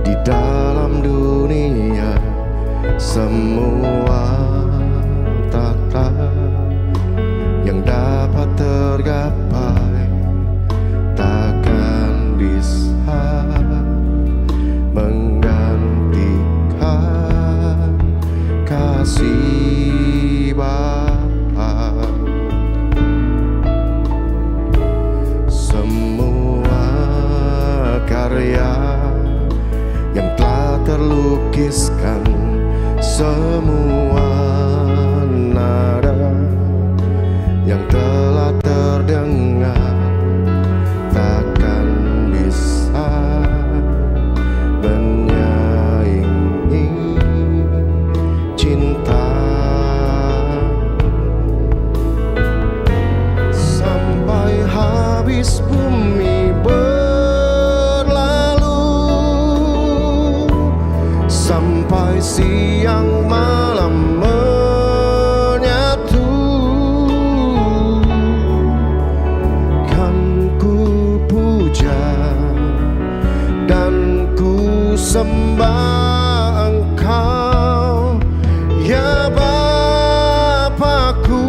di dalam dunia. Semua tata yang dapat tergapai takkan bisa menggantikan kasih Bapa. Semua karya yang telah terlukiskan, semua nada yang telah terdengar takkan bisa menyaingi cinta. Sampai habis bumi berlalu, sampai siang malam menyatu, kan ku puja dan ku sembah Engkau, ya Bapakku.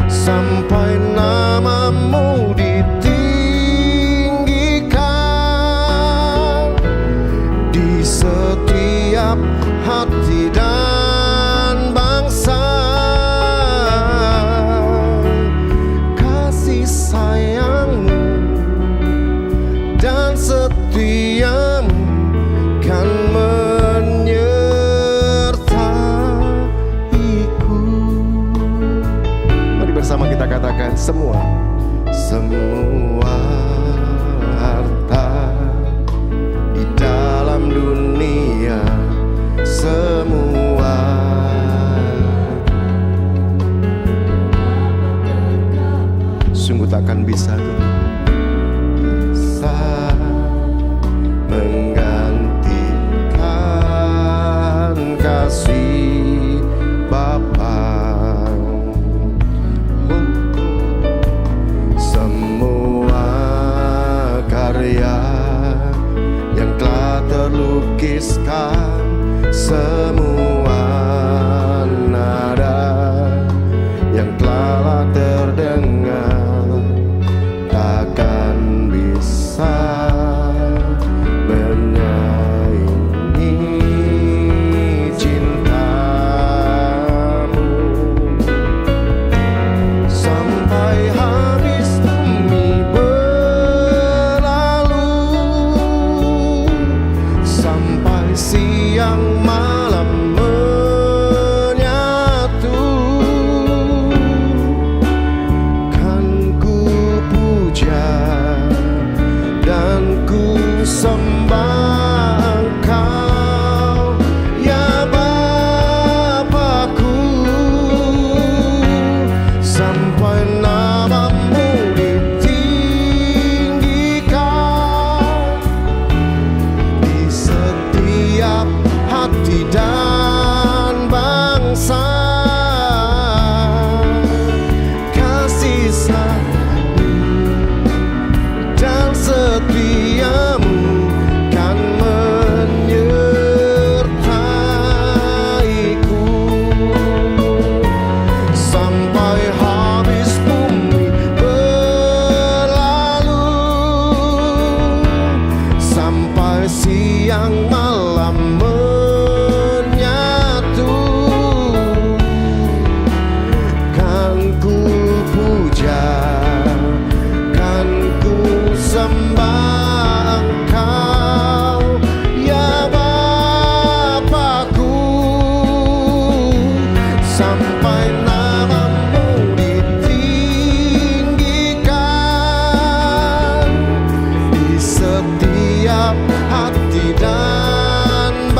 Sampai namamu ditinggikan di setiap hati dan bangsa. Kasih sayangmu dan setiamu kan menyertaiku. Mari bersama kita katakan semua harta di dalam dunia, semua sungguh takkan bisa menggantikan kasih Bapa. Semua karya yang telah terlukiskan, semua nada yang telah terdengar takkan bisa menyaingi cintamu. Sampai habis bumi berlalu, sampai siang malam menyatu, kan ku puja dan ku sembah Engkau, ya Bapakku. Sampai namamu ditinggikan di setiap hati dan bangsa. Kasih sayangmu dan setiamu kan menyertaiku. Sampai habis bumi berlalu, sampai siang malam menyatu, kan ku puja, kan ku sembah Engkau, ya Bapakku. Sampai namamu ditinggikan di setiap hati dan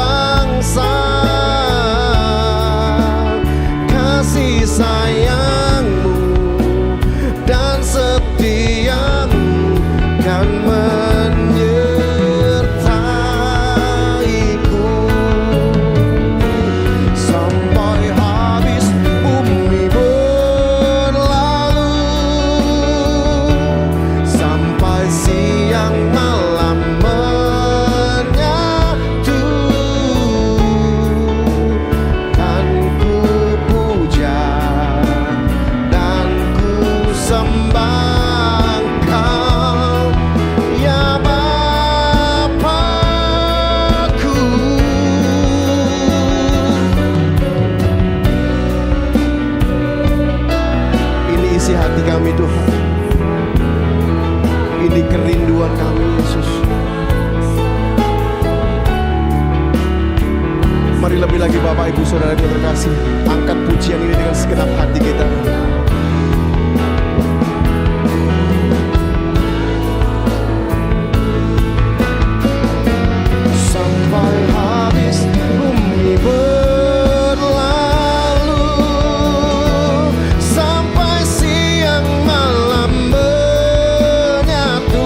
ibu saudara yang terkasih, angkat pujian ini dengan segenap hati kita. Sampai habis bumi berlalu, sampai siang malam menyatu,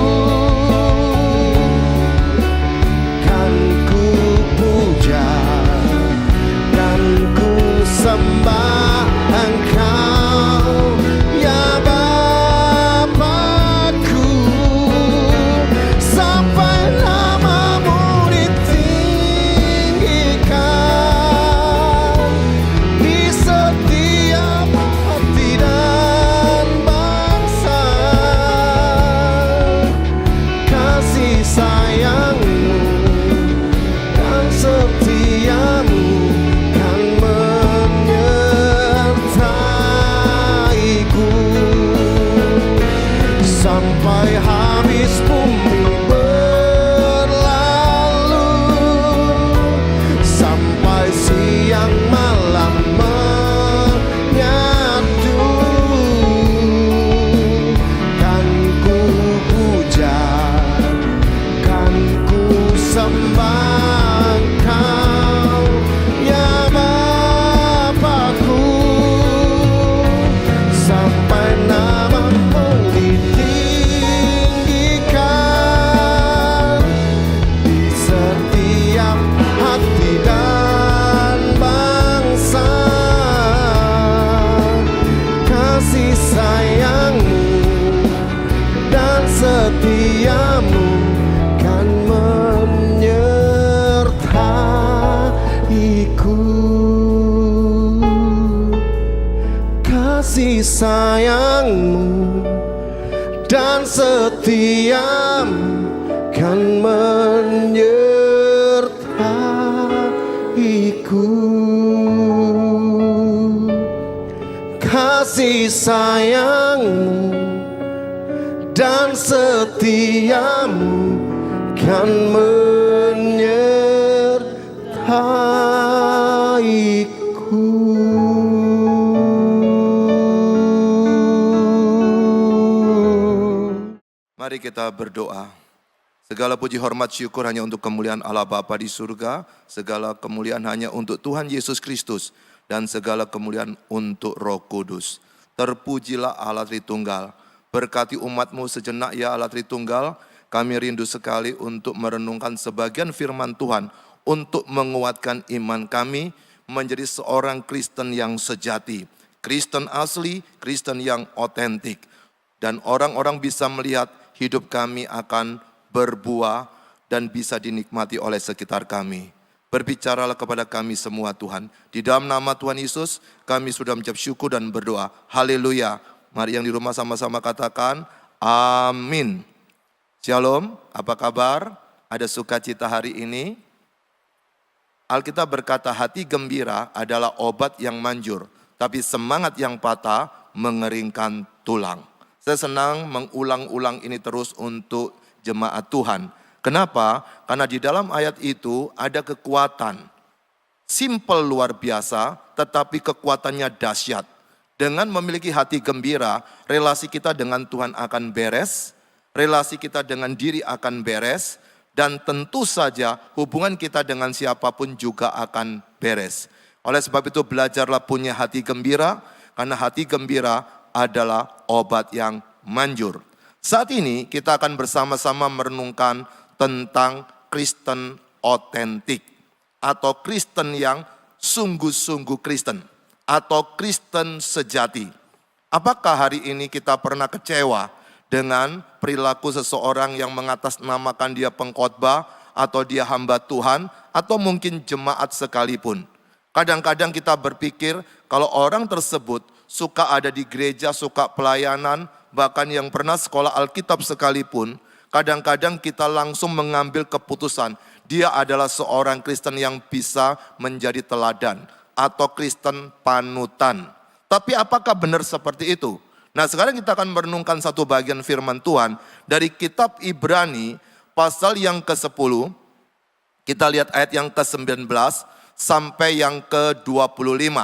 kan ku puja dan ku sembah Engkau, ya Bapakku, sampai namamu ditinggikan di setiap hati dan bangsa. Kasih sayangmu dan setiamu kan menyertaiku, sampai habis bumi berlalu, sampai siang malam menyatu, kan ku puja, kan ku sembah Engkau, ya Bapakku, sampai namamu ditinggikan di setiap hati dan bangsa. Kasih sayangmu dan setiamu kan menyertaiku. Kasih sayangmu dan setiamu kan menyertaiku. Kasih sayangmu dan setiamu kan menyertaiku. Mari kita berdoa. Segala puji hormat syukur hanya untuk kemuliaan Allah Bapa di surga, segala kemuliaan hanya untuk Tuhan Yesus Kristus, dan segala kemuliaan untuk Roh Kudus. Terpujilah Allah Tritunggal. Berkati umat-Mu sejenak ya Allah Tritunggal. Kami rindu sekali untuk merenungkan sebagian firman Tuhan, untuk menguatkan iman kami menjadi seorang Kristen yang sejati, Kristen asli, Kristen yang otentik. Dan orang-orang bisa melihat hidup kami akan berbuah dan bisa dinikmati oleh sekitar kami. Berbicaralah kepada kami semua Tuhan. Di dalam nama Tuhan Yesus kami sudah mengucap syukur dan berdoa. Haleluya. Mari yang di rumah sama-sama katakan amin. Shalom, apa kabar? Ada sukacita hari ini? Alkitab berkata hati gembira adalah obat yang manjur, tapi semangat yang patah mengeringkan tulang. Saya senang mengulang-ulang ini terus untuk jemaat Tuhan. Kenapa? Karena di dalam ayat itu ada kekuatan. Simple luar biasa, tetapi kekuatannya dahsyat. Dengan memiliki hati gembira, relasi kita dengan Tuhan akan beres, relasi kita dengan diri akan beres, dan tentu saja hubungan kita dengan siapapun juga akan beres. Oleh sebab itu belajarlah punya hati gembira, karena hati gembira adalah obat yang manjur. Saat ini kita akan bersama-sama merenungkan tentang Kristen otentik atau Kristen yang sungguh-sungguh Kristen atau Kristen sejati. Apakah hari ini kita pernah kecewa dengan perilaku seseorang yang mengatasnamakan dia pengkhotbah atau dia hamba Tuhan atau mungkin jemaat sekalipun? Kadang-kadang kita berpikir kalau orang tersebut suka ada di gereja, suka pelayanan, bahkan yang pernah sekolah Alkitab sekalipun, kadang-kadang kita langsung mengambil keputusan, dia adalah seorang Kristen yang bisa menjadi teladan atau Kristen panutan. Tapi apakah benar seperti itu? Nah, sekarang kita akan merenungkan satu bagian firman Tuhan dari kitab Ibrani pasal yang ke-10. Kita lihat ayat yang ke-19 sampai yang ke-25.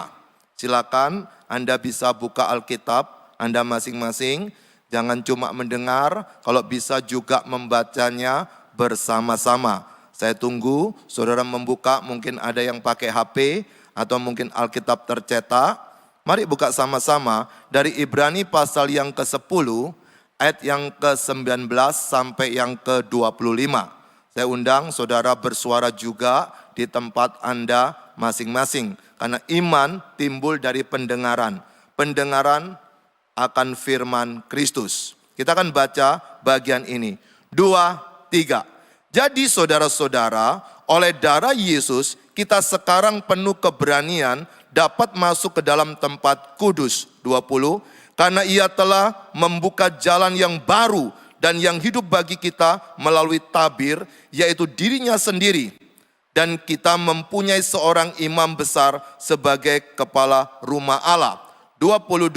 Silakan Anda bisa buka Alkitab Anda masing-masing. Jangan cuma mendengar, kalau bisa juga membacanya bersama-sama. Saya tunggu saudara membuka, mungkin ada yang pakai HP atau mungkin Alkitab tercetak. Mari buka sama-sama dari Ibrani pasal yang ke-10 ayat yang ke-19 sampai yang ke-25. Saya undang saudara bersuara juga di tempat Anda masing-masing. Karena iman timbul dari pendengaran. Pendengaran akan firman Kristus. Kita akan baca bagian ini. 2, 3. Jadi saudara-saudara, oleh darah Yesus kita sekarang penuh keberanian dapat masuk ke dalam tempat kudus. 20. Karena ia telah membuka jalan yang baru dan yang hidup bagi kita melalui tabir, yaitu dirinya sendiri. Dan kita mempunyai seorang imam besar sebagai kepala rumah Allah. 22.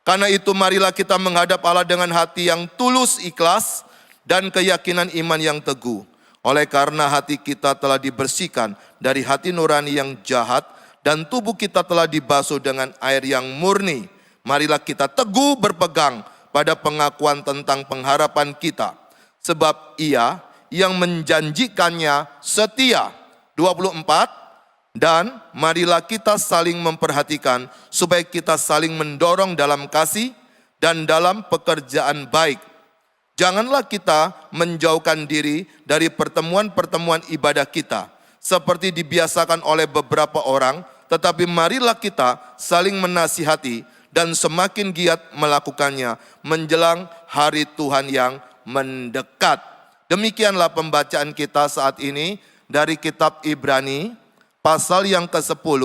Karena itu marilah kita menghadap Allah dengan hati yang tulus ikhlas dan keyakinan iman yang teguh. Oleh karena hati kita telah dibersihkan dari hati nurani yang jahat dan tubuh kita telah dibasuh dengan air yang murni. Marilah kita teguh berpegang pada pengakuan tentang pengharapan kita. Sebab ia yang menjanjikannya setia. 24. Dan marilah kita saling memperhatikan supaya kita saling mendorong dalam kasih dan dalam pekerjaan baik. Janganlah kita menjauhkan diri dari pertemuan-pertemuan ibadah kita seperti dibiasakan oleh beberapa orang, tetapi marilah kita saling menasihati dan semakin giat melakukannya menjelang hari Tuhan yang mendekat. Demikianlah pembacaan kita saat ini dari kitab Ibrani pasal yang ke-10,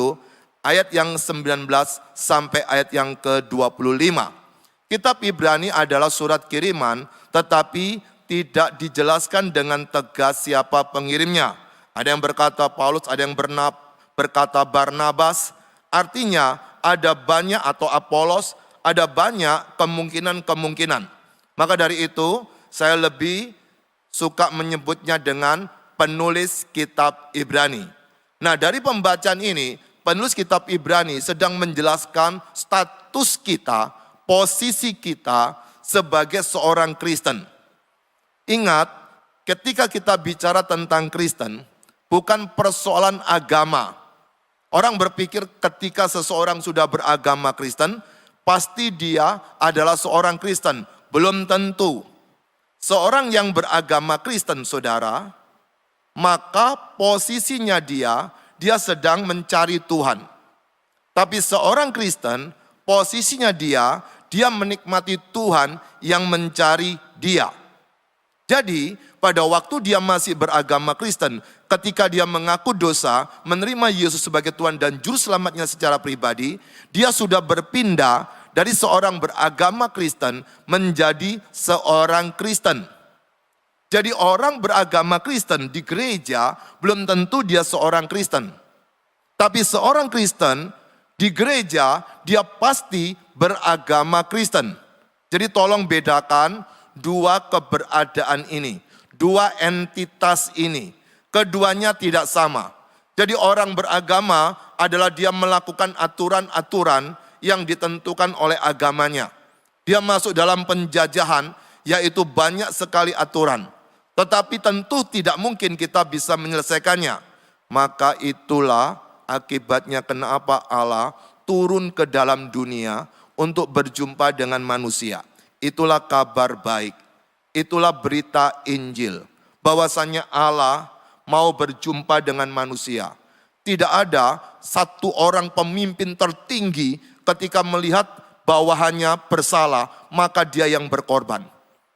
ayat yang 19 sampai ayat yang ke-25. Kitab Ibrani adalah surat kiriman, tetapi tidak dijelaskan dengan tegas siapa pengirimnya. Ada yang berkata Paulus, ada yang berkata Barnabas. Artinya ada banyak atau Apolos, ada banyak kemungkinan-kemungkinan. Maka dari itu, saya lebih suka menyebutnya dengan penulis kitab Ibrani. Nah, dari pembacaan ini, penulis kitab Ibrani sedang menjelaskan status kita, posisi kita sebagai seorang Kristen. Ingat, ketika kita bicara tentang Kristen, bukan persoalan agama. Orang berpikir ketika seseorang sudah beragama Kristen, pasti dia adalah seorang Kristen. Belum tentu. Seorang yang beragama Kristen, saudara, maka posisinya dia sedang mencari Tuhan. Tapi seorang Kristen, posisinya dia menikmati Tuhan yang mencari dia. Jadi, pada waktu dia masih beragama Kristen, ketika dia mengaku dosa, menerima Yesus sebagai Tuhan dan Juru Selamatnya secara pribadi, dia sudah berpindah dari seorang beragama Kristen menjadi seorang Kristen. Jadi orang beragama Kristen di gereja belum tentu dia seorang Kristen. Tapi seorang Kristen di gereja dia pasti beragama Kristen. Jadi tolong bedakan dua keberadaan ini, dua entitas ini. Keduanya tidak sama. Jadi orang beragama adalah dia melakukan aturan-aturan yang ditentukan oleh agamanya. Dia masuk dalam penjajahan, yaitu banyak sekali aturan. Tetapi tentu tidak mungkin kita bisa menyelesaikannya. Maka itulah akibatnya kenapa Allah turun ke dalam dunia untuk berjumpa dengan manusia. Itulah kabar baik. Itulah berita Injil. Bahwasanya Allah mau berjumpa dengan manusia. Tidak ada satu orang pemimpin tertinggi ketika melihat bawahannya bersalah, maka dia yang berkorban.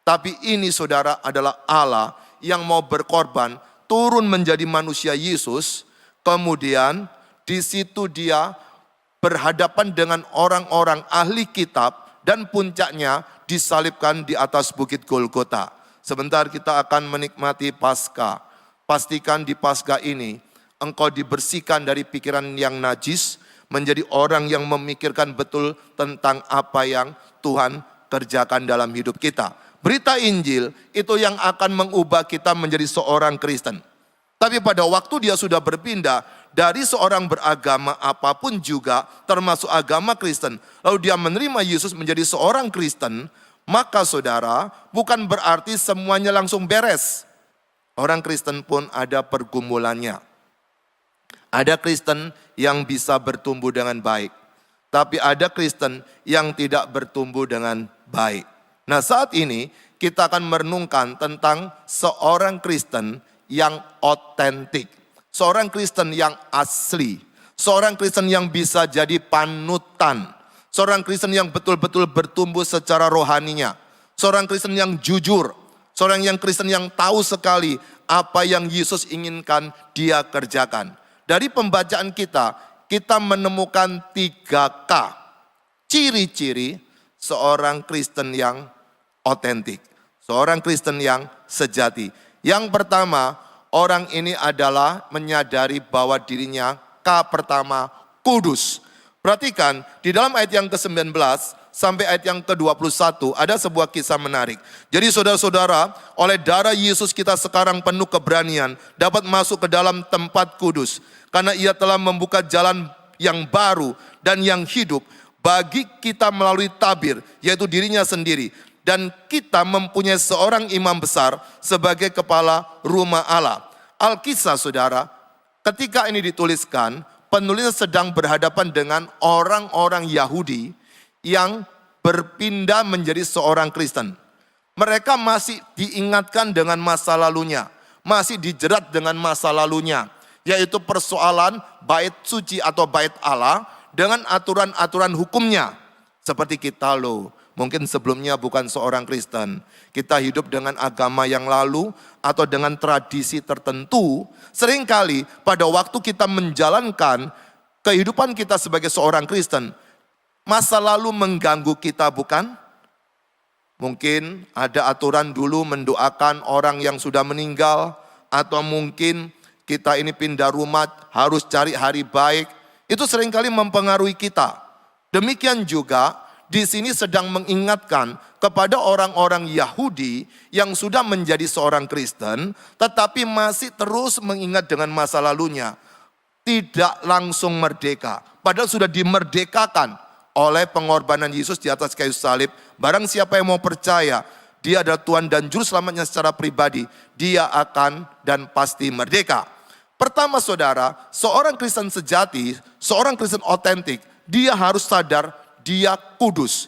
Tapi ini saudara adalah Allah yang mau berkorban, turun menjadi manusia Yesus, kemudian di situ dia berhadapan dengan orang-orang ahli kitab dan puncaknya disalibkan di atas bukit Golgota. Sebentar kita akan menikmati Paskah. Pastikan di Paskah ini engkau dibersihkan dari pikiran yang najis, menjadi orang yang memikirkan betul tentang apa yang Tuhan kerjakan dalam hidup kita. Berita Injil itu yang akan mengubah kita menjadi seorang Kristen. Tapi pada waktu dia sudah berpindah dari seorang beragama apapun juga, termasuk agama Kristen, lalu dia menerima Yesus menjadi seorang Kristen, maka saudara, bukan berarti semuanya langsung beres. Orang Kristen pun ada pergumulannya. Ada Kristen yang bisa bertumbuh dengan baik, tapi ada Kristen yang tidak bertumbuh dengan baik. Nah, saat ini kita akan merenungkan tentang seorang Kristen yang otentik, seorang Kristen yang asli, seorang Kristen yang bisa jadi panutan, seorang Kristen yang betul-betul bertumbuh secara rohaninya, seorang Kristen yang jujur, seorang yang Kristen yang tahu sekali apa yang Yesus inginkan dia kerjakan. Dari pembacaan kita menemukan 3K, ciri-ciri seorang Kristen yang otentik, seorang Kristen yang sejati. Yang pertama, orang ini adalah menyadari bahwa dirinya pertama kudus. Perhatikan, di dalam ayat yang ke-19 sampai ayat yang ke-21 ada sebuah kisah menarik. Jadi saudara-saudara, oleh darah Yesus kita sekarang penuh keberanian dapat masuk ke dalam tempat kudus. Karena ia telah membuka jalan yang baru dan yang hidup bagi kita melalui tabir, yaitu dirinya sendiri. Dan kita mempunyai seorang imam besar sebagai kepala rumah Allah. Alkisah saudara, ketika ini dituliskan, penulis sedang berhadapan dengan orang-orang Yahudi yang berpindah menjadi seorang Kristen. Mereka masih diingatkan dengan masa lalunya, masih dijerat dengan masa lalunya, yaitu persoalan bait suci atau bait Allah dengan aturan-aturan hukumnya. Seperti kita loh, mungkin sebelumnya bukan seorang Kristen, kita hidup dengan agama yang lalu atau dengan tradisi tertentu. Seringkali pada waktu kita menjalankan kehidupan kita sebagai seorang Kristen, masa lalu mengganggu kita, bukan? Mungkin ada aturan dulu mendoakan orang yang sudah meninggal, atau mungkin kita ini pindah rumah harus cari hari baik. Itu seringkali mempengaruhi kita. Demikian juga di sini sedang mengingatkan kepada orang-orang Yahudi yang sudah menjadi seorang Kristen, tetapi masih terus mengingat dengan masa lalunya. Tidak langsung merdeka, padahal sudah dimerdekakan oleh pengorbanan Yesus di atas kayu salib. Barang siapa yang mau percaya, dia adalah Tuhan dan Juru Selamatnya secara pribadi, dia akan dan pasti merdeka. Pertama saudara, seorang Kristen sejati, seorang Kristen otentik, dia harus sadar dia kudus.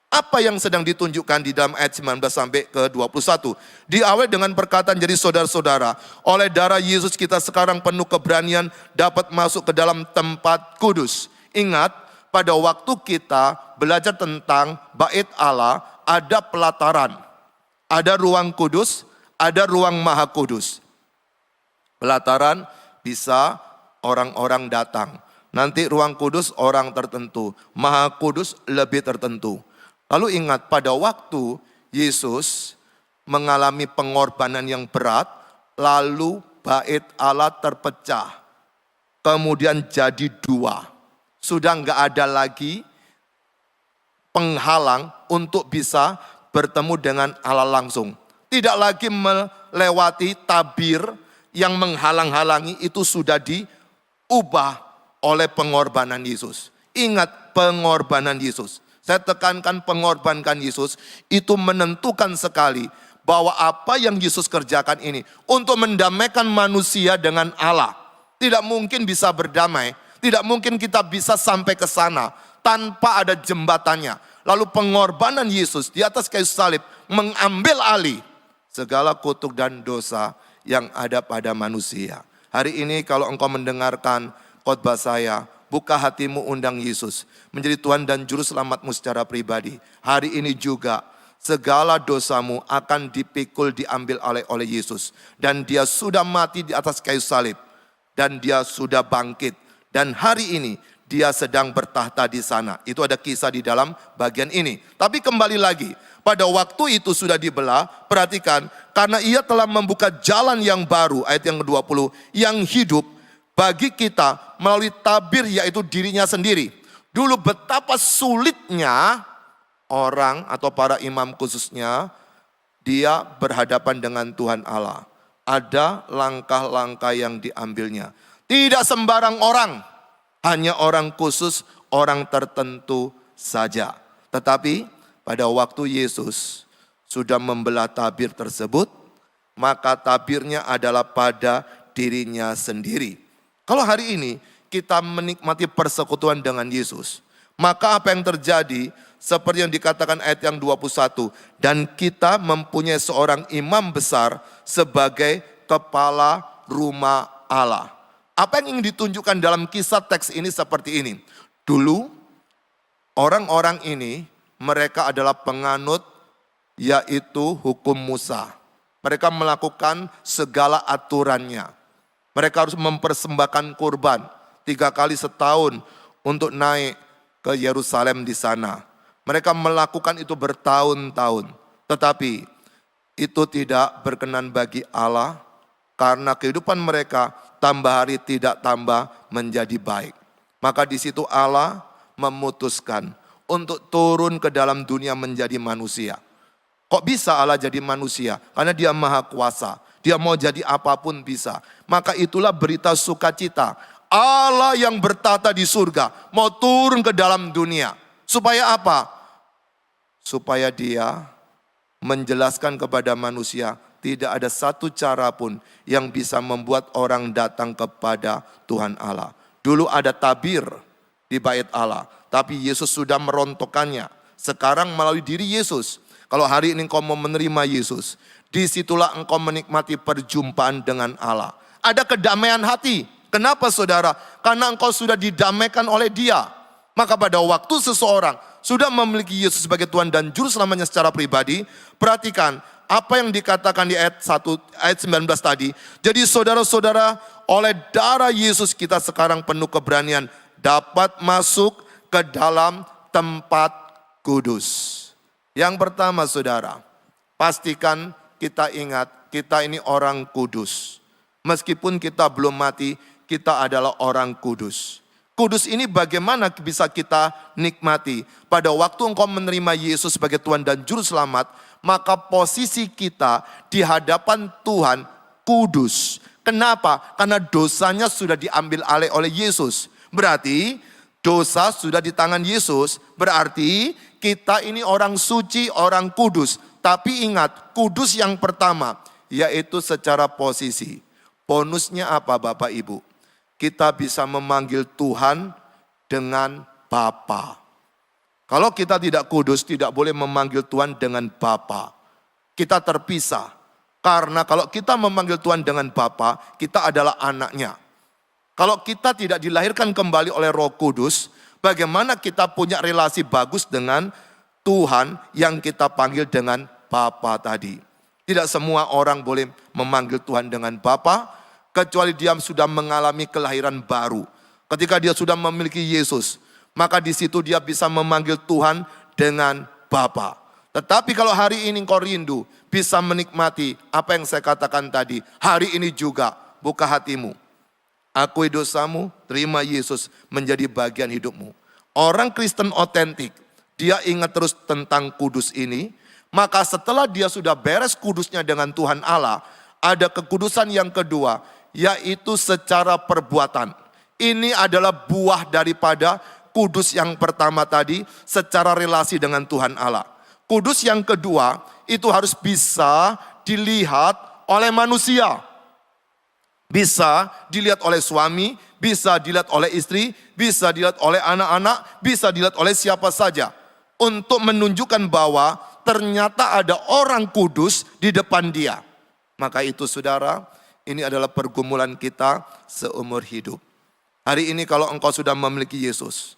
Apa yang sedang ditunjukkan di dalam ayat 19 sampai ke 21? Diawali dengan perkataan, jadi saudara-saudara, oleh darah Yesus kita sekarang penuh keberanian dapat masuk ke dalam tempat kudus. Ingat, pada waktu kita belajar tentang bait Allah, ada pelataran, ada ruang kudus, ada ruang maha kudus. Pelataran bisa orang-orang datang. Nanti ruang kudus orang tertentu, maha kudus lebih tertentu. Lalu ingat, pada waktu Yesus mengalami pengorbanan yang berat, lalu bait Allah terpecah, kemudian jadi dua. Sudah enggak ada lagi penghalang untuk bisa bertemu dengan Allah langsung. Tidak lagi melewati tabir yang menghalang-halangi, itu sudah diubah oleh pengorbanan Yesus. Ingat, pengorbanan Yesus. Saya tekankan, pengorbanan Yesus itu menentukan sekali bahwa apa yang Yesus kerjakan ini untuk mendamaikan manusia dengan Allah. Tidak mungkin bisa berdamai, tidak mungkin kita bisa sampai ke sana tanpa ada jembatannya. Lalu pengorbanan Yesus di atas kayu salib mengambil alih segala kutuk dan dosa yang ada pada manusia. Hari ini kalau engkau mendengarkan khotbah saya, buka hatimu, undang Yesus menjadi Tuhan dan Juru Selamatmu secara pribadi. Hari ini juga segala dosamu akan dipikul, diambil oleh Yesus. Dan dia sudah mati di atas kayu salib. Dan dia sudah bangkit. Dan hari ini dia sedang bertahta di sana. Itu ada kisah di dalam bagian ini. Tapi kembali lagi, pada waktu itu sudah dibelah, perhatikan, karena ia telah membuka jalan yang baru, ayat yang ke-20, yang hidup bagi kita melalui tabir, yaitu dirinya sendiri. Dulu betapa sulitnya orang atau para imam khususnya, dia berhadapan dengan Tuhan Allah. Ada langkah-langkah yang diambilnya. Tidak sembarang orang, hanya orang khusus, orang tertentu saja. Tetapi pada waktu Yesus sudah membelah tabir tersebut, maka tabirnya adalah pada dirinya sendiri. Kalau hari ini kita menikmati persekutuan dengan Yesus, maka apa yang terjadi seperti yang dikatakan ayat yang 21, dan kita mempunyai seorang imam besar sebagai kepala rumah Allah. Apa yang ingin ditunjukkan dalam kisah teks ini seperti ini. Dulu orang-orang ini mereka adalah penganut yaitu hukum Musa. Mereka melakukan segala aturannya. Mereka harus mempersembahkan kurban 3 kali setahun untuk naik ke Yerusalem di sana. Mereka melakukan itu bertahun-tahun. Tetapi itu tidak berkenan bagi Allah karena kehidupan mereka tambah hari tidak tambah menjadi baik. Maka di situ Allah memutuskan untuk turun ke dalam dunia menjadi manusia. Kok bisa Allah jadi manusia? Karena Dia Maha Kuasa. Dia mau jadi apapun bisa. Maka itulah berita sukacita. Allah yang bertata di surga mau turun ke dalam dunia. Supaya apa? Supaya Dia menjelaskan kepada manusia tidak ada satu cara pun yang bisa membuat orang datang kepada Tuhan Allah. Dulu ada tabir di bait Allah, tapi Yesus sudah merontokkannya. Sekarang melalui diri Yesus. Kalau hari ini engkau mau menerima Yesus, disitulah engkau menikmati perjumpaan dengan Allah. Ada kedamaian hati. Kenapa saudara? Karena engkau sudah didamaikan oleh Dia. Maka pada waktu seseorang sudah memiliki Yesus sebagai Tuhan dan Juru Selamanya secara pribadi, perhatikan apa yang dikatakan di ayat 19 tadi. Jadi saudara-saudara, oleh darah Yesus kita sekarang penuh keberanian dapat masuk ke dalam tempat kudus. Yang pertama saudara, pastikan kita ingat kita ini orang kudus. Meskipun kita belum mati, kita adalah orang kudus. Kudus ini bagaimana bisa kita nikmati? Pada waktu engkau menerima Yesus sebagai Tuhan dan Juru Selamat, maka posisi kita di hadapan Tuhan kudus. Kenapa? Karena dosanya sudah diambil alih oleh Yesus. Berarti dosa sudah di tangan Yesus. Berarti kita ini orang suci, orang kudus. Tapi ingat, kudus yang pertama yaitu secara posisi. Bonusnya apa Bapak Ibu? Kita bisa memanggil Tuhan dengan Bapa. Kalau kita tidak kudus, tidak boleh memanggil Tuhan dengan Bapa. Kita terpisah. Karena kalau kita memanggil Tuhan dengan Bapa, kita adalah anaknya. Kalau kita tidak dilahirkan kembali oleh Roh Kudus, bagaimana kita punya relasi bagus dengan Tuhan yang kita panggil dengan Bapa tadi? Tidak semua orang boleh memanggil Tuhan dengan Bapa, kecuali dia sudah mengalami kelahiran baru. Ketika dia sudah memiliki Yesus, maka di situ dia bisa memanggil Tuhan dengan Bapa. Tetapi kalau hari ini engkau rindu, bisa menikmati apa yang saya katakan tadi. Hari ini juga buka hatimu. Akui dosamu, terima Yesus menjadi bagian hidupmu. Orang Kristen otentik, dia ingat terus tentang kudus ini. Maka setelah dia sudah beres kudusnya dengan Tuhan Allah, ada kekudusan yang kedua, yaitu secara perbuatan. Ini adalah buah daripada kudus yang pertama tadi, secara relasi dengan Tuhan Allah. Kudus yang kedua, itu harus bisa dilihat oleh manusia. Bisa dilihat oleh suami, bisa dilihat oleh istri, bisa dilihat oleh anak-anak, bisa dilihat oleh siapa saja. Untuk menunjukkan bahwa ternyata ada orang kudus di depan dia. Maka itu saudara, ini adalah pergumulan kita seumur hidup. Hari ini kalau engkau sudah memiliki Yesus,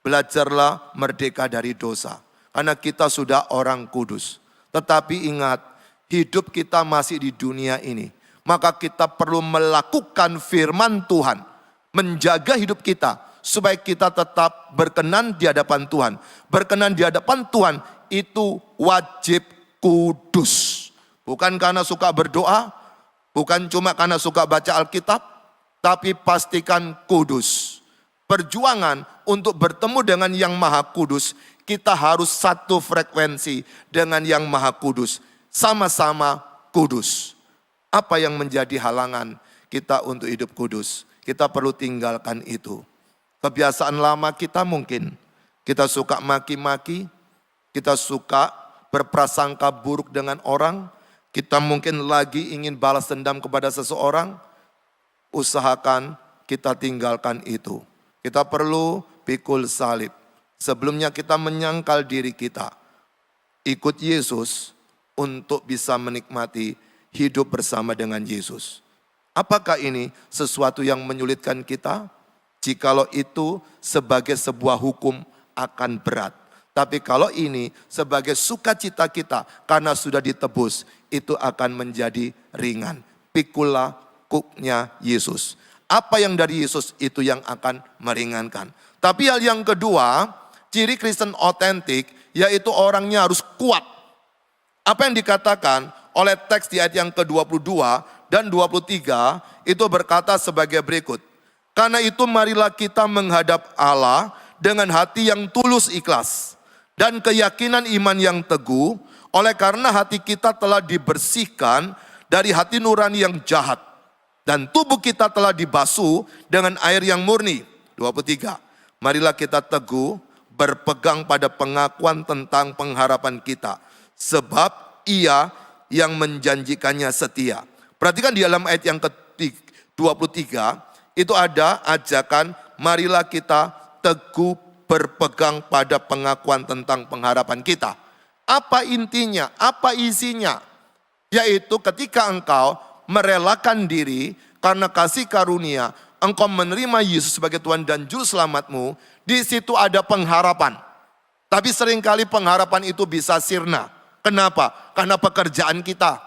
belajarlah merdeka dari dosa. Karena kita sudah orang kudus. Tetapi ingat, hidup kita masih di dunia ini. Maka kita perlu melakukan firman Tuhan. Menjaga hidup kita. Supaya kita tetap berkenan di hadapan Tuhan. Berkenan di hadapan Tuhan itu wajib kudus. Bukan karena suka berdoa. Bukan cuma karena suka baca Alkitab. Tapi pastikan kudus. Perjuangan untuk bertemu dengan yang maha kudus. Kita harus satu frekuensi dengan yang maha kudus. Sama-sama kudus. Apa yang menjadi halangan kita untuk hidup kudus? kita perlu tinggalkan itu. Kebiasaan lama kita mungkin, kita suka maki-maki, kita suka berprasangka buruk dengan orang, kita mungkin lagi ingin balas dendam kepada seseorang, usahakan kita tinggalkan itu. Kita perlu pikul salib. Sebelumnya kita menyangkal diri kita, ikut Yesus untuk bisa menikmati hidup bersama dengan Yesus. Apakah ini sesuatu yang menyulitkan kita? Jikalau itu sebagai sebuah hukum akan berat. Tapi kalau ini sebagai sukacita kita karena sudah ditebus, itu akan menjadi ringan. Pikulah kuknya Yesus. Apa yang dari Yesus itu yang akan meringankan. Tapi hal yang kedua, ciri Kristen otentik yaitu orangnya harus kuat. Apa yang dikatakan oleh teks di ayat yang ke-22 dan 23 itu berkata sebagai berikut. Karena itu marilah kita menghadap Allah dengan hati yang tulus ikhlas dan keyakinan iman yang teguh, oleh karena hati kita telah dibersihkan dari hati nurani yang jahat dan tubuh kita telah dibasuh dengan air yang murni. 23. Marilah kita teguh berpegang pada pengakuan tentang pengharapan kita, sebab Ia yang menjanjikannya setia. Perhatikan di dalam ayat yang ke-23 itu ada ajakan marilah kita teguh berpegang pada pengakuan tentang pengharapan kita. Apa intinya? Apa isinya? Yaitu ketika engkau merelakan diri karena kasih karunia, engkau menerima Yesus sebagai Tuhan dan Juru Selamatmu, di situ ada pengharapan. Tapi seringkali pengharapan itu bisa sirna. Kenapa? Karena pekerjaan kita,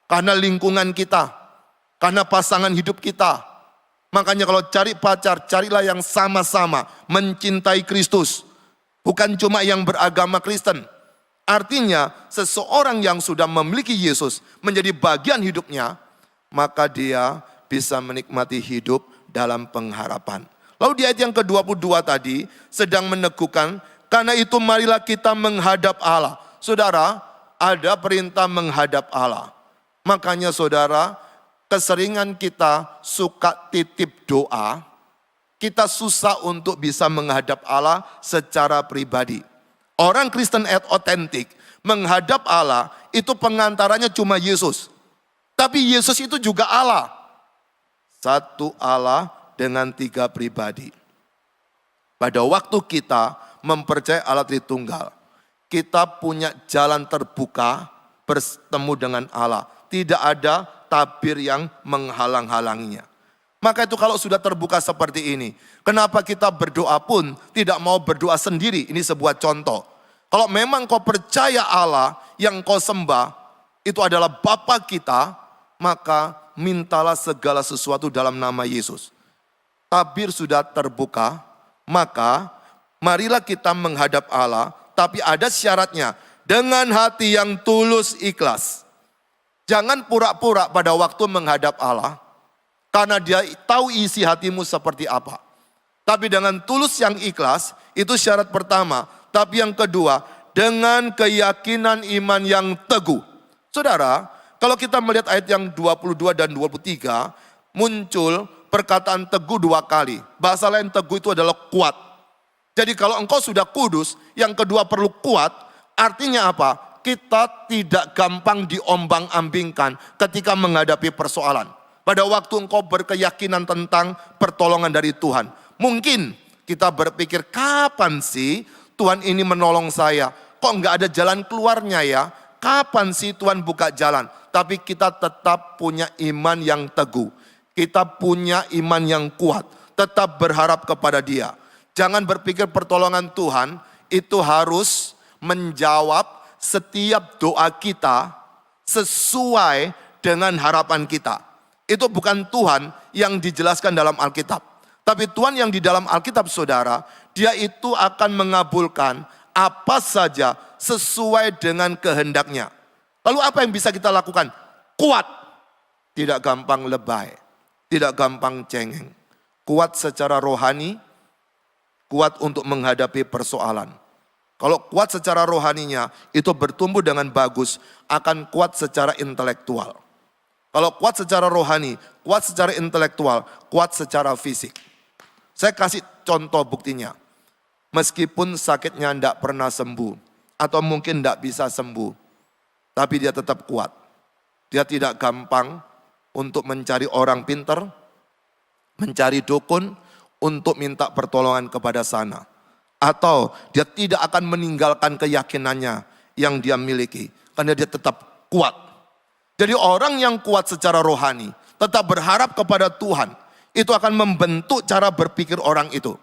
karena lingkungan kita, karena pasangan hidup kita. Makanya kalau cari pacar, carilah yang sama-sama mencintai Kristus. Bukan cuma yang beragama Kristen. Artinya seseorang yang sudah memiliki Yesus menjadi bagian hidupnya, maka dia bisa menikmati hidup dalam pengharapan. Lalu di ayat yang ke-22 tadi sedang meneguhkan, karena itu marilah kita menghadap Allah. Saudara, ada perintah menghadap Allah. Makanya saudara, keseringan kita suka titip doa, kita susah untuk bisa menghadap Allah secara pribadi. Orang Kristen otentik menghadap Allah itu pengantaranya cuma Yesus. Tapi Yesus itu juga Allah. Satu Allah dengan tiga pribadi. Pada waktu kita mempercayai Allah Tritunggal, kita punya jalan terbuka bertemu dengan Allah. Tidak ada tabir yang menghalang-halanginya. Maka itu kalau sudah terbuka seperti ini, kenapa kita berdoa pun tidak mau berdoa sendiri? Ini sebuah contoh. Kalau memang kau percaya Allah yang kau sembah, itu adalah Bapa kita, maka mintalah segala sesuatu dalam nama Yesus. Tabir sudah terbuka, maka marilah kita menghadap Allah, tapi ada syaratnya, dengan hati yang tulus ikhlas. Jangan pura-pura pada waktu menghadap Allah, karena Dia tahu isi hatimu seperti apa. Tapi dengan tulus yang ikhlas, itu syarat pertama. Tapi yang kedua, dengan keyakinan iman yang teguh. Saudara, kalau kita melihat ayat yang 22 dan 23, muncul perkataan teguh dua kali. Bahasa lain teguh itu adalah kuat. Jadi kalau engkau sudah kudus, yang kedua perlu kuat, artinya apa? Kita tidak gampang diombang-ambingkan ketika menghadapi persoalan. Pada waktu engkau berkeyakinan tentang pertolongan dari Tuhan, mungkin kita berpikir, kapan sih Tuhan ini menolong saya? Kok nggak ada jalan keluarnya ya? Kapan sih Tuhan buka jalan? Tapi kita tetap punya iman yang teguh. Kita punya iman yang kuat. Tetap berharap kepada Dia. Jangan berpikir pertolongan Tuhan itu harus menjawab setiap doa kita sesuai dengan harapan kita. Itu bukan Tuhan yang dijelaskan dalam Alkitab. Tapi Tuhan yang di dalam Alkitab saudara, Dia itu akan mengabulkan apa saja sesuai dengan kehendaknya. Lalu apa yang bisa kita lakukan? Kuat. Tidak gampang lebay. Tidak gampang cengeng. Kuat secara rohani. Kuat untuk menghadapi persoalan. Kalau kuat secara rohaninya, itu bertumbuh dengan bagus, akan kuat secara intelektual. Kalau kuat secara rohani, kuat secara intelektual, kuat secara fisik. Saya kasih contoh buktinya. Meskipun sakitnya tidak pernah sembuh, atau mungkin tidak bisa sembuh, tapi dia tetap kuat. Dia tidak gampang untuk mencari orang pintar, mencari dukun, untuk minta pertolongan kepada sana. Atau dia tidak akan meninggalkan keyakinannya yang dia miliki, karena dia tetap kuat. Jadi orang yang kuat secara rohani, tetap berharap kepada Tuhan, itu akan membentuk cara berpikir orang itu.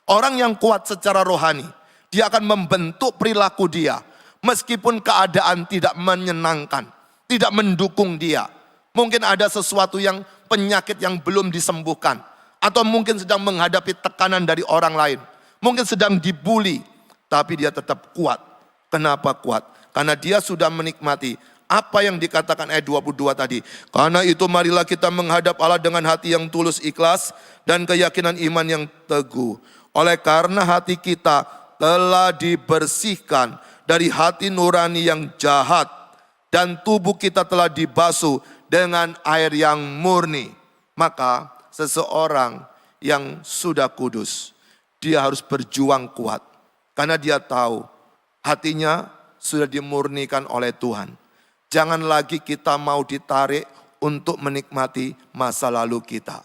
Orang yang kuat secara rohani, dia akan membentuk perilaku dia. Meskipun keadaan tidak menyenangkan, tidak mendukung dia. Mungkin ada sesuatu yang penyakit yang belum disembuhkan. Atau mungkin sedang menghadapi tekanan dari orang lain. Mungkin sedang dibully, tapi dia tetap kuat. Kenapa kuat? Karena dia sudah menikmati apa yang dikatakan ayat 22 tadi. Karena itu marilah kita menghadap Allah dengan hati yang tulus ikhlas dan keyakinan iman yang teguh. Oleh karena hati kita telah dibersihkan dari hati nurani yang jahat dan tubuh kita telah dibasuh dengan air yang murni. Maka seseorang yang sudah kudus, dia harus berjuang kuat. Karena dia tahu hatinya sudah dimurnikan oleh Tuhan. Jangan lagi kita mau ditarik untuk menikmati masa lalu kita.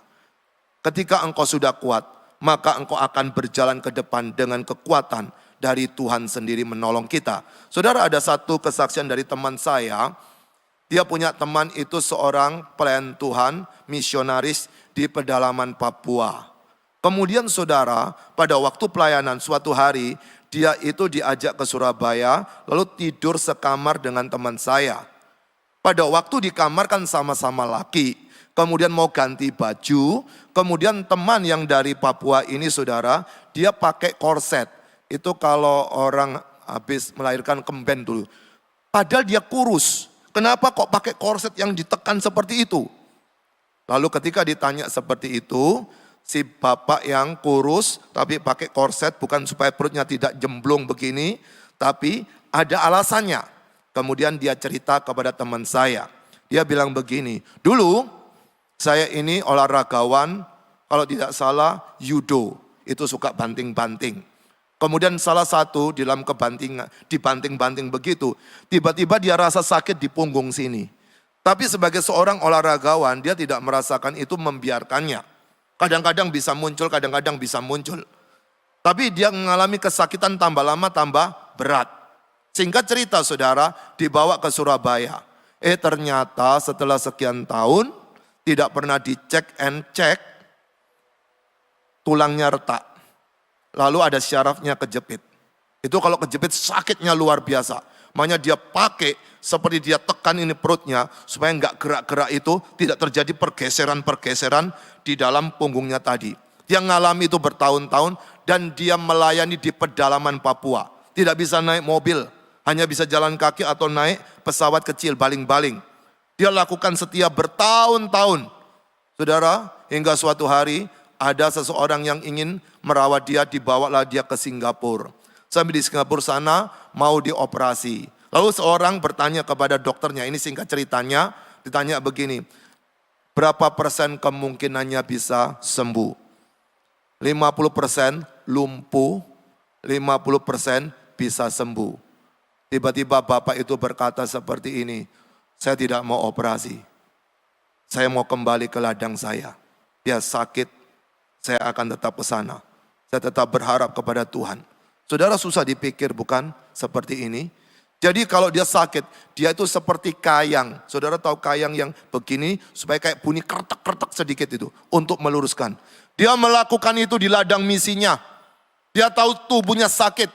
Ketika engkau sudah kuat, maka engkau akan berjalan ke depan dengan kekuatan dari Tuhan sendiri menolong kita. Saudara, ada satu kesaksian dari teman saya. Dia punya teman itu seorang pelayan Tuhan, misionaris di pedalaman Papua. Kemudian saudara, pada waktu pelayanan suatu hari, dia itu diajak ke Surabaya, lalu tidur sekamar dengan teman saya. Pada waktu di kamar kan sama-sama laki, kemudian mau ganti baju, kemudian teman yang dari Papua ini saudara, dia pakai korset. Itu kalau orang habis melahirkan kemben dulu. Padahal dia kurus, kenapa kok pakai korset yang ditekan seperti itu? Lalu ketika ditanya seperti itu, si bapak yang kurus tapi pakai korset bukan supaya perutnya tidak jemblung begini, tapi ada alasannya. Kemudian dia cerita kepada teman saya. Dia bilang begini, dulu saya ini olahragawan, kalau tidak salah judo, itu suka banting-banting. Kemudian salah satu di dalam dibanting-banting begitu, tiba-tiba dia rasa sakit di punggung sini. Tapi sebagai seorang olahragawan, dia tidak merasakan itu, membiarkannya. Kadang-kadang bisa muncul, kadang-kadang bisa muncul. Tapi dia mengalami kesakitan tambah lama tambah berat. Singkat cerita saudara, dibawa ke Surabaya. Ternyata setelah sekian tahun, tidak pernah dicek and check, tulangnya retak. Lalu ada syarafnya kejepit. Itu kalau kejepit sakitnya luar biasa. Makanya dia pakai seperti dia tekan ini perutnya supaya enggak gerak-gerak itu, tidak terjadi pergeseran-pergeseran di dalam punggungnya tadi. Dia ngalami itu bertahun-tahun dan dia melayani di pedalaman Papua. Tidak bisa naik mobil, hanya bisa jalan kaki atau naik pesawat kecil baling-baling. Dia lakukan setia bertahun-tahun. Saudara, hingga suatu hari ada seseorang yang ingin merawat dia, dibawalah dia ke Singapura. Sampai di Singapura sana mau dioperasi. Lalu seorang bertanya kepada dokternya, ini singkat ceritanya, ditanya begini, berapa persen kemungkinannya bisa sembuh? 50% lumpuh, 50% bisa sembuh. Tiba-tiba bapak itu berkata seperti ini, saya tidak mau operasi, saya mau kembali ke ladang saya. Dia sakit, saya akan tetap ke sana. Saya tetap berharap kepada Tuhan. Saudara, susah dipikir bukan seperti ini? Jadi kalau dia sakit, dia itu seperti kayang. Saudara tahu kayang yang begini supaya kayak bunyi kertek-kertek sedikit itu untuk meluruskan. Dia melakukan itu di ladang misinya. Dia tahu tubuhnya sakit.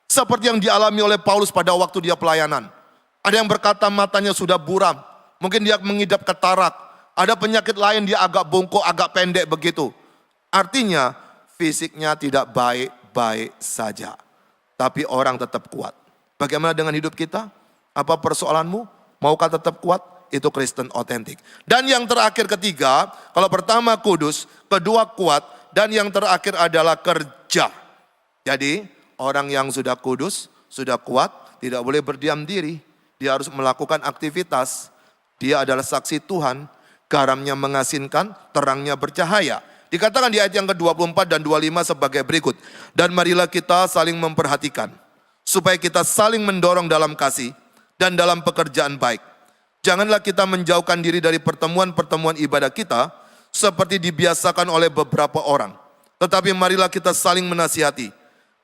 Seperti yang dialami oleh Paulus pada waktu dia pelayanan. Ada yang berkata matanya sudah buram. Mungkin dia mengidap katarak. Ada penyakit lain dia agak bungkuk, agak pendek begitu. Artinya fisiknya tidak baik-baik saja. Tapi orang tetap kuat. Bagaimana dengan hidup kita? Apa persoalanmu? Maukah tetap kuat? Itu Kristen otentik. Dan yang terakhir ketiga, kalau pertama kudus, kedua kuat, dan yang terakhir adalah kerja. Jadi orang yang sudah kudus, sudah kuat, tidak boleh berdiam diri. Dia harus melakukan aktivitas. Dia adalah saksi Tuhan, garamnya mengasinkan, terangnya bercahaya. Dikatakan di ayat yang ke-24 dan 25 sebagai berikut. Dan marilah kita saling memperhatikan, supaya kita saling mendorong dalam kasih dan dalam pekerjaan baik. Janganlah kita menjauhkan diri dari pertemuan-pertemuan ibadah kita, seperti dibiasakan oleh beberapa orang. Tetapi marilah kita saling menasihati,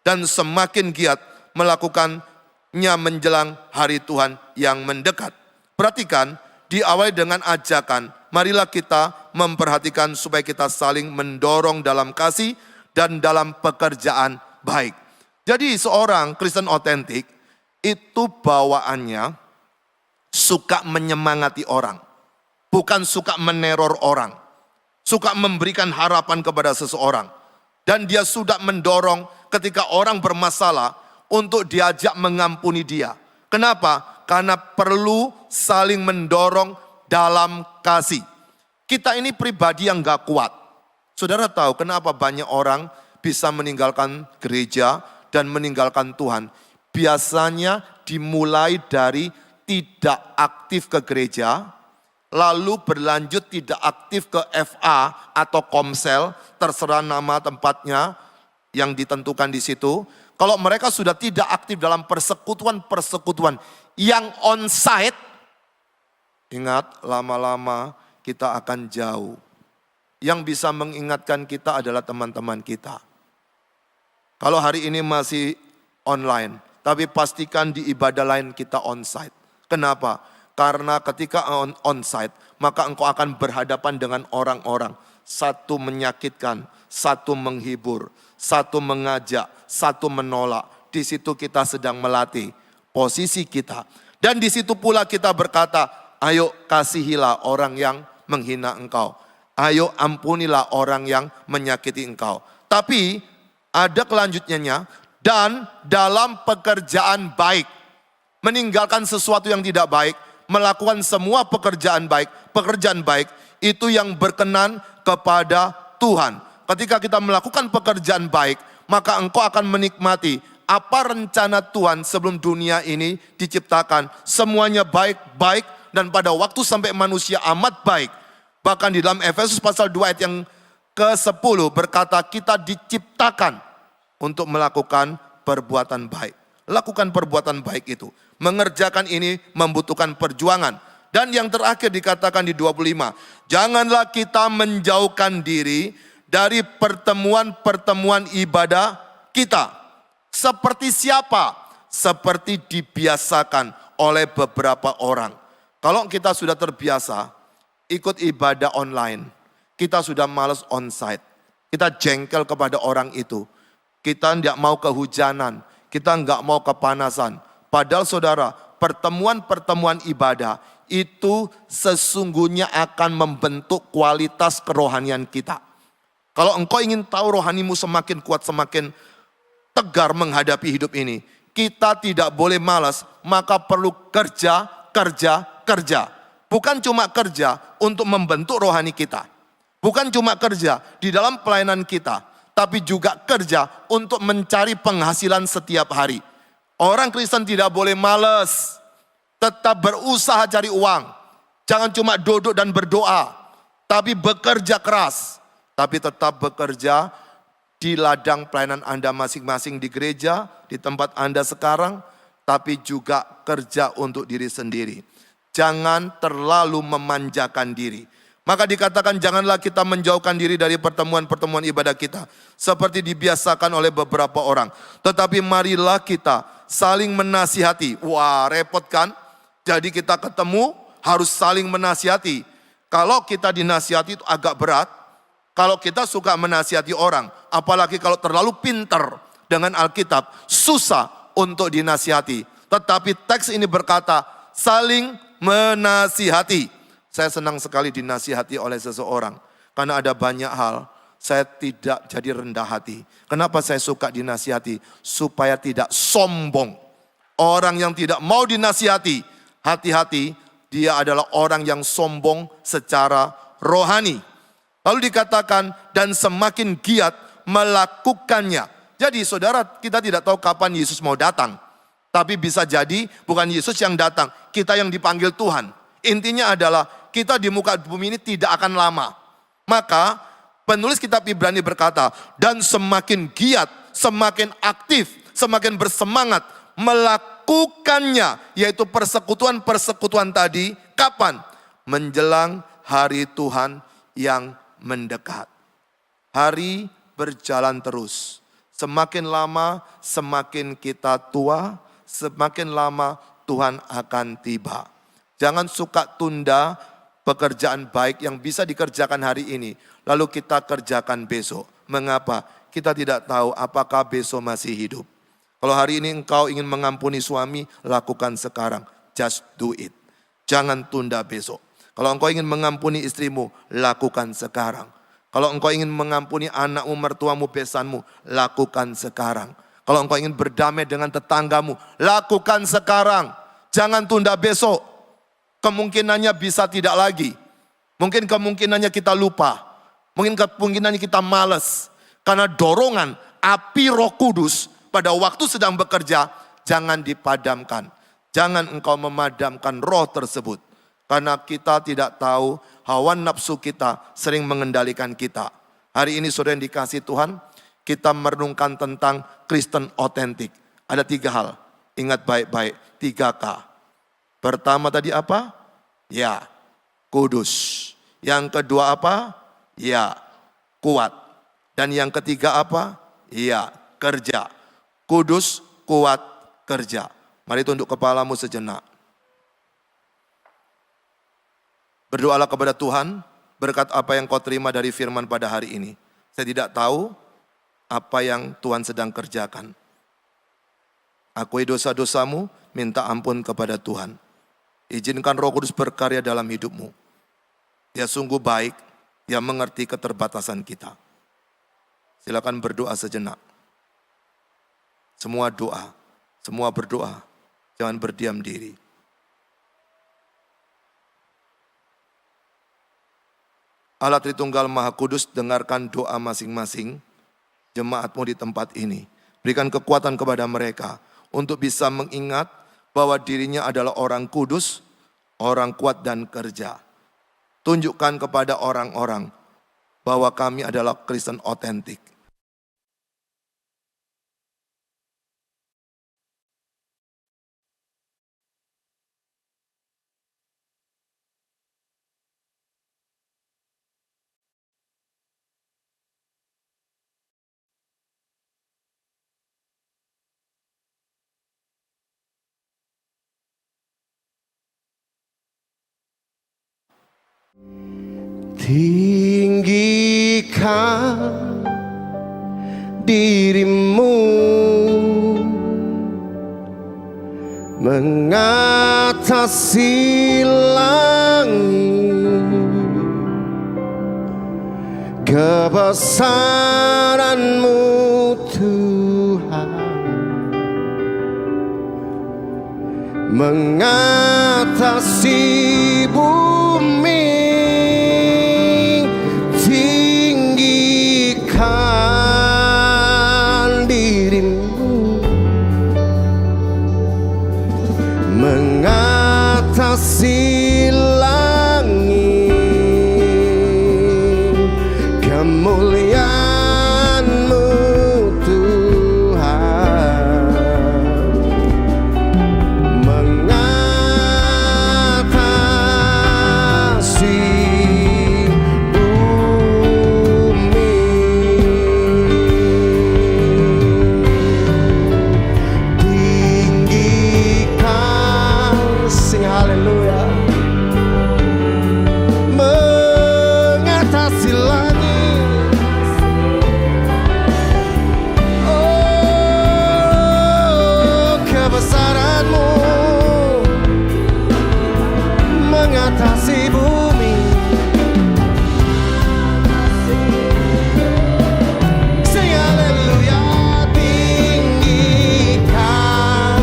dan semakin giat melakukannya menjelang hari Tuhan yang mendekat. Perhatikan, diawali dengan ajakan, marilah kita memperhatikan supaya kita saling mendorong dalam kasih dan dalam pekerjaan baik. Jadi seorang Kristen otentik itu bawaannya suka menyemangati orang, bukan suka meneror orang, suka memberikan harapan kepada seseorang. Dan dia sudah mendorong ketika orang bermasalah untuk diajak mengampuni dia. Kenapa? Karena perlu saling mendorong dalam kasih. Kita ini pribadi yang gak kuat. Saudara tahu kenapa banyak orang bisa meninggalkan gereja dan meninggalkan Tuhan? Biasanya dimulai dari tidak aktif ke gereja, lalu berlanjut tidak aktif ke FA atau Komsel, terserah nama tempatnya yang ditentukan di situ. Kalau mereka sudah tidak aktif dalam persekutuan-persekutuan yang on-site, ingat lama-lama kita akan jauh. Yang bisa mengingatkan kita adalah teman-teman kita. Kalau hari ini masih online, tapi pastikan di ibadah lain kita on-site. Kenapa? Karena ketika on-site, maka engkau akan berhadapan dengan orang-orang. Satu menyakitkan, satu menghibur, satu mengajak, satu menolak. Di situ kita sedang melatih posisi kita. Dan di situ pula kita berkata, ayo kasihilah orang yang menghina engkau. Ayo ampunilah orang yang menyakiti engkau. Tapi ada kelanjutannya, dan dalam pekerjaan baik. Meninggalkan sesuatu yang tidak baik, melakukan semua pekerjaan baik itu yang berkenan kepada Tuhan. Ketika kita melakukan pekerjaan baik, maka engkau akan menikmati apa rencana Tuhan sebelum dunia ini diciptakan. Semuanya baik-baik dan pada waktu sampai manusia amat baik. Bahkan di dalam Efesus pasal 2 ayat yang ke-10 berkata kita diciptakan untuk melakukan perbuatan baik. Lakukan perbuatan baik itu. Mengerjakan ini membutuhkan perjuangan. Dan yang terakhir dikatakan di 25. Janganlah kita menjauhkan diri dari pertemuan-pertemuan ibadah kita. Seperti siapa? Seperti dibiasakan oleh beberapa orang. Kalau kita sudah terbiasa ikut ibadah online, kita sudah malas onsite. Kita jengkel kepada orang itu. Kita tidak mau kehujanan. Kita enggak mau kepanasan. Padahal saudara, pertemuan-pertemuan ibadah itu sesungguhnya akan membentuk kualitas kerohanian kita. Kalau engkau ingin tahu rohanimu semakin kuat, semakin tegar menghadapi hidup ini, kita tidak boleh malas, maka perlu kerja. Bukan cuma kerja untuk membentuk rohani kita. Bukan cuma kerja di dalam pelayanan kita, tapi juga kerja untuk mencari penghasilan setiap hari. Orang Kristen tidak boleh malas, tetap berusaha cari uang. Jangan cuma duduk dan berdoa, tapi bekerja keras. Tapi tetap bekerja di ladang pelayanan Anda masing-masing di gereja, di tempat Anda sekarang, tapi juga kerja untuk diri sendiri. Jangan terlalu memanjakan diri. Maka dikatakan janganlah kita menjauhkan diri dari pertemuan-pertemuan ibadah kita. Seperti dibiasakan oleh beberapa orang. Tetapi marilah kita saling menasihati. Wah, repot kan? Jadi kita ketemu harus saling menasihati. Kalau kita dinasihati itu agak berat. Kalau kita suka menasihati orang, apalagi kalau terlalu pintar dengan Alkitab, susah untuk dinasihati. Tetapi teks ini berkata saling menasihati. Saya senang sekali dinasihati oleh seseorang. Karena ada banyak hal saya tidak jadi rendah hati. Kenapa saya suka dinasihati? Supaya tidak sombong. Orang yang tidak mau dinasihati, hati-hati, dia adalah orang yang sombong secara rohani. Lalu dikatakan, dan semakin giat melakukannya. Jadi saudara, kita tidak tahu kapan Yesus mau datang. Tapi bisa jadi bukan Yesus yang datang, kita yang dipanggil Tuhan. Intinya adalah kita di muka bumi ini tidak akan lama. Maka penulis kitab Ibrani berkata, dan semakin giat, semakin aktif, semakin bersemangat melakukannya, yaitu persekutuan-persekutuan tadi. Kapan? Menjelang hari Tuhan yang mendekat. Hari berjalan terus. Semakin lama, semakin kita tua, semakin lama Tuhan akan tiba. Jangan suka tunda pekerjaan baik yang bisa dikerjakan hari ini, lalu kita kerjakan besok. Mengapa? Kita tidak tahu apakah besok masih hidup. Kalau hari ini engkau ingin mengampuni suami, lakukan sekarang. Just do it. Jangan tunda besok. Kalau engkau ingin mengampuni istrimu, lakukan sekarang. Kalau engkau ingin mengampuni anakmu, mertuamu, besanmu, lakukan sekarang. Kalau engkau ingin berdamai dengan tetanggamu, lakukan sekarang. Jangan tunda besok. Kemungkinannya bisa tidak lagi. Mungkin kemungkinannya kita lupa. Mungkin kemungkinannya kita malas. Karena dorongan api Roh Kudus pada waktu sedang bekerja, jangan dipadamkan. Jangan engkau memadamkan roh tersebut. Karena kita tidak tahu hawa nafsu kita sering mengendalikan kita. Hari ini saudara yang dikasih Tuhan, kita merenungkan tentang Kristen otentik. Ada 3 hal, ingat baik-baik, 3K. Pertama tadi apa? Ya, kudus. Yang kedua apa? Ya, kuat. Dan yang ketiga apa? Ya, kerja. Kudus, kuat, kerja. Mari tunduk kepalamu sejenak. Berdoalah kepada Tuhan, berkat apa yang kau terima dari firman pada hari ini. Saya tidak tahu apa yang Tuhan sedang kerjakan. Akui dosa-dosamu, minta ampun kepada Tuhan. Izinkan Roh Kudus berkarya dalam hidupmu. Dia sungguh baik, dia mengerti keterbatasan kita. Silakan berdoa sejenak. Semua doa, semua berdoa. Jangan berdiam diri. Allah Tritunggal Maha Kudus, dengarkan doa masing-masing jemaatmu di tempat ini. Berikan kekuatan kepada mereka untuk bisa mengingat bahwa dirinya adalah orang kudus, orang kuat dan kerja. Tunjukkan kepada orang-orang bahwa kami adalah Kristen otentik. Tinggikan dirimu mengatasi langit, kebesaran-Mu Tuhan mengatasi bumi. Tinggikan dirimu mengatasi langit, kemuliaan-Mu Tuhan mengatasi mengatasi bumi. Sing haleluya, tinggikan.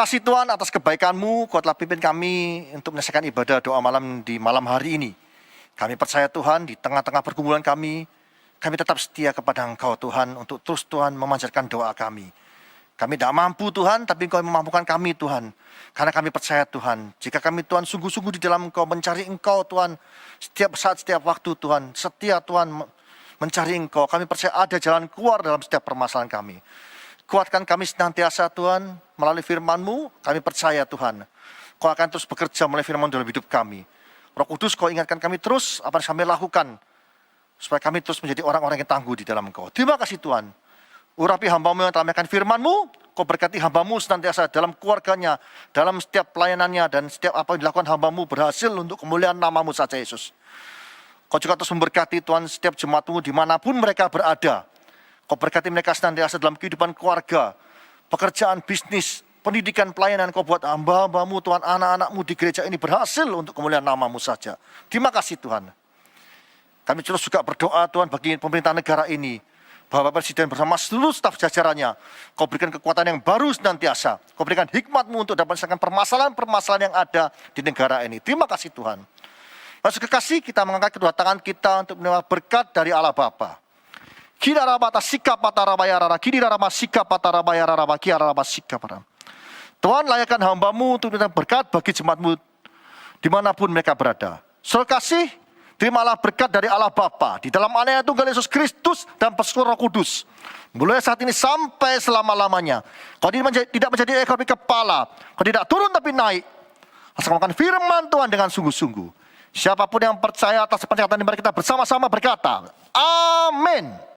kasih Tuhan atas kebaikan-Mu, Kau telah pimpin kami untuk menyelesaikan ibadah doa malam di malam hari ini. Kami percaya Tuhan, di tengah-tengah pergumulan kami tetap setia kepada Engkau Tuhan, untuk terus Tuhan memanjatkan doa kami. Kami tidak mampu Tuhan, tapi Engkau yang memampukan kami Tuhan. Karena kami percaya Tuhan, jika kami Tuhan sungguh-sungguh di dalam Engkau, mencari Engkau Tuhan, setiap saat, setiap waktu Tuhan, setia Tuhan mencari Engkau, kami percaya ada jalan keluar dalam setiap permasalahan kami. Kuatkan kami senantiasa Tuhan, melalui firman-Mu, kami percaya Tuhan, Kau akan terus bekerja melalui firman dalam hidup kami. Roh Kudus, Kau ingatkan kami terus apa yang kami lakukan, supaya kami terus menjadi orang-orang yang tangguh di dalam Engkau. Terima kasih Tuhan. Urapi hamba-Mu yang telah menyampaikan firman-Mu, Kau berkati hamba-Mu senantiasa dalam keluarganya, dalam setiap pelayanannya, dan setiap apa yang dilakukan hamba-Mu berhasil untuk kemuliaan nama-Mu saja Yesus. Kau juga terus memberkati Tuhan setiap jemaat-Mu dimanapun mereka berada. Kau berkati mereka senantiasa dalam kehidupan keluarga, pekerjaan, bisnis, pendidikan, pelayanan. Kau buat hamba-hamba-Mu Tuhan, anak-anak-Mu di gereja ini berhasil untuk kemuliaan nama-Mu saja. Terima kasih Tuhan. Kami terus juga berdoa Tuhan bagi pemerintah negara ini, Bapak Presiden bersama seluruh staf jajarannya, Kau berikan kekuatan yang baru senantiasa. Kau berikan hikmat-Mu untuk dapat menyelesaikan permasalahan-permasalahan yang ada di negara ini. Terima kasih Tuhan. Lalu kekasih, kita mengangkat kedua tangan kita untuk menerima berkat dari Allah Bapa. Tuhan, layakkan hamba-Mu untuk menerima berkat bagi jemaat-Mu dimanapun mereka berada. Saudara kasih, terimalah berkat dari Allah Bapa di dalam anaknya Tunggal Yesus Kristus dan persekutuan Roh Kudus, mulai saat ini sampai selama-lamanya. Kau tidak menjadi ekor tapi kepala, Kau tidak turun tapi naik. Laksanakan firman Tuhan dengan sungguh-sungguh. Siapapun yang percaya atas pencatatan ini, mari kita bersama-sama berkata, amin.